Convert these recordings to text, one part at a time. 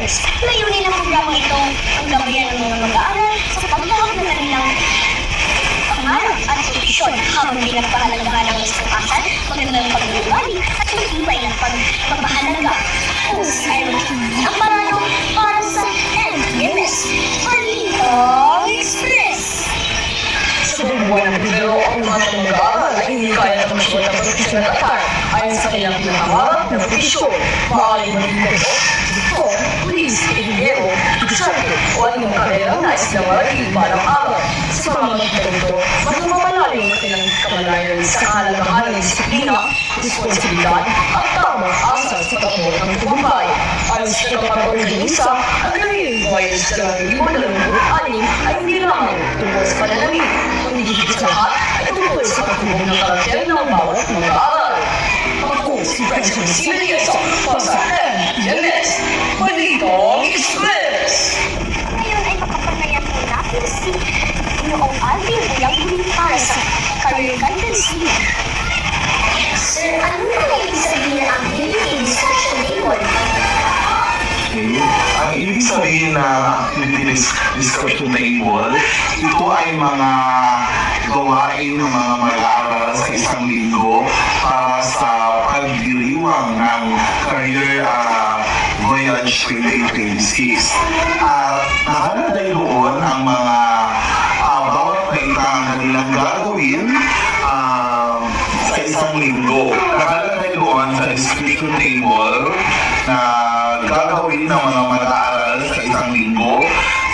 Honors. Layunin ng programa itong ang gabayan ng mga mag-aaral sa paghawak ng kanilang pangarap at posisyon habang pinagpahalagaan ang istukasan, magandang pag-uugali at matibay ng pagpapahalaga. Kung Siren TV ang parano para sa MPMS Balitang Express. Sa buwan ng Pebrero, ang mga mag-aaral ay hindi kaya na masuot ang profesyon at atar ayon sa kanilang pinangarap na petisyon. Maaaring maging doktor, pulis, engineero, estudyante o anumang karerang nais na maraging balang araw. Sa pamamagitan nito, mas mapapalalim ang kanilang kamalayan sa kahalagahan ng disiplina, responsibilidad at tamang asal sa takbo ng tagumpay. Ayon sa kapag-organisa, ang naging buhay sa 2026 ay hindi lamang tungkol sa pananamit, kundi higit sa lahat ay tungkol sa pagtubog ng karakter ng bawat mag-aaral. Ako si President Siliesa para sa MPMS Balitang Express. Ngayon ay makapanayam po natin si Noong Alvin Uyang para sa Career Guidance Week. Sir, ano na ibig sabihin ang activity discussion table? Ang ibig sabihin ng activity discussion table, ito ay mga gawain ng mga mag-aaral sa isang linggo para sa pagdiriwang ng career voyage 2026. Nakalagay doon ang mga bawat baitang kanilang gagawin sa isang linggo. Nakalagay doon sa discussion table na gagawin ng mga mag-aaral sa isang linggo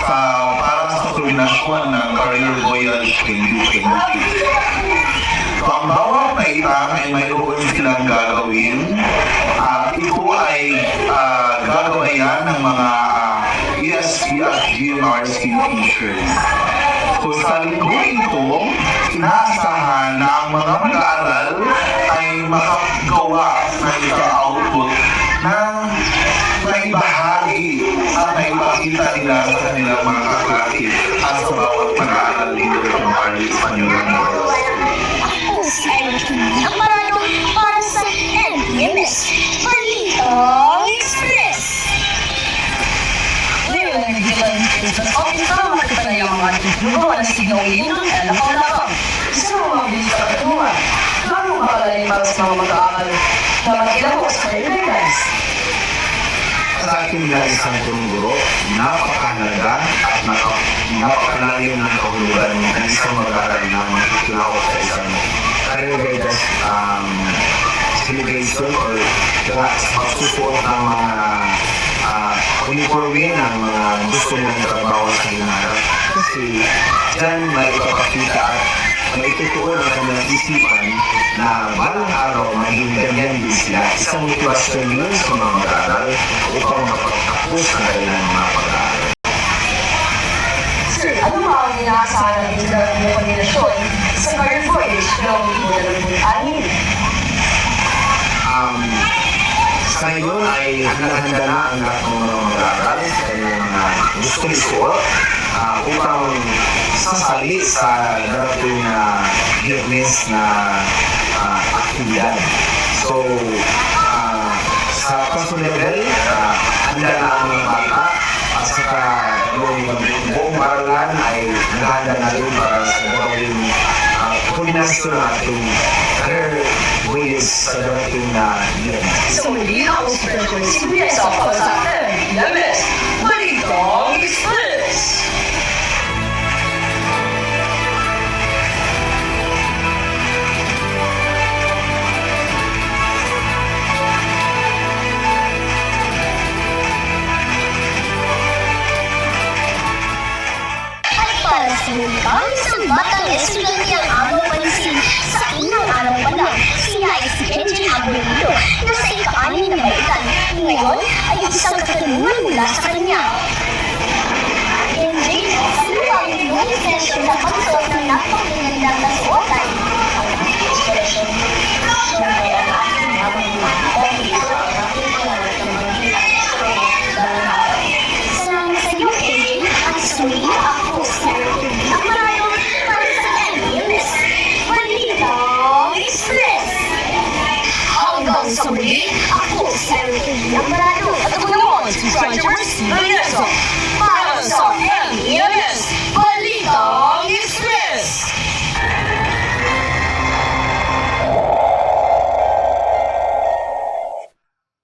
para sa koordinasyon ng Career Voyage 2026. So, ang bawat baitang ay mayroon silang gagawin at ito ay gagawayan ng mga ESP at GMRC teachers. So sa linggo ito, inaasahan na ang mga mag-aaral ay makagawa ng isang output na naibahagi at naipakita nila sa kanilang mga kaklase at sa bawat mag-aaral dito sa mga Espanyol. Ako si Siren TV ang parano para sa MPMS Balitang Express. Ngayon ay nagdila ng Station Office para matipanayang ang ating pulugawa na sinawin ng Elakaw-Lakang. Isa ng mga bilis at katungan, lalong makalalim para sa mga mag-aaral na magkilako sa career guidance. Sa ating isang guro, napakahalaga at napakalalim ng kahulugan ng isang mag-aaral na makikilako sa isang career guidance celebration or pagsusuot ng mga uniforme ng mga gusto nilang trabaho sa hinarap. Kasi dyan may ipapakita at may tutuon ang kanilang isipan na balang araw maging ganyan din sila. Isang motivasyon yun sa mga mag-aaral upang mapagtapos ang kanilang mga pag-aaral. Sir, ano ba ang inaasahan ng internal na kombinasyon sa career voyage ng 2026? Sa ngayon ay handa-handa na ang lahat ng mga mag-aaral sa kanilang gustong isuot upang sasali sa darating na Biyernes na aktibidad. So, sa personal level, handa na ang mga bata at saka yung buong paralan ay naghahanda na rin para sa darating kombinasyon ng ating career ways sa darating na Biyernes. Sa muli ako si President Siliesa para sa MPMS Balitang Express. Para sa huli isang batang estudyante ang aming pansin sa unang araw pa lang. Sila ay si Kenjin Aguilito na sa ika-anim na baitan. Ngayon ay isang katanungan mula sa kanya. Kenjin, ano ba ang iyong intensyon na pagsuot ng napakagandang na suotan? Inspiration ng kaya natin habang salamat sa iyo, Kenjin. At sa muli, ako si ang marayong para sa MPMS Balitang Express. Hanggang sa muli, ako si Siren TV ang marayong. At ako naman si Francis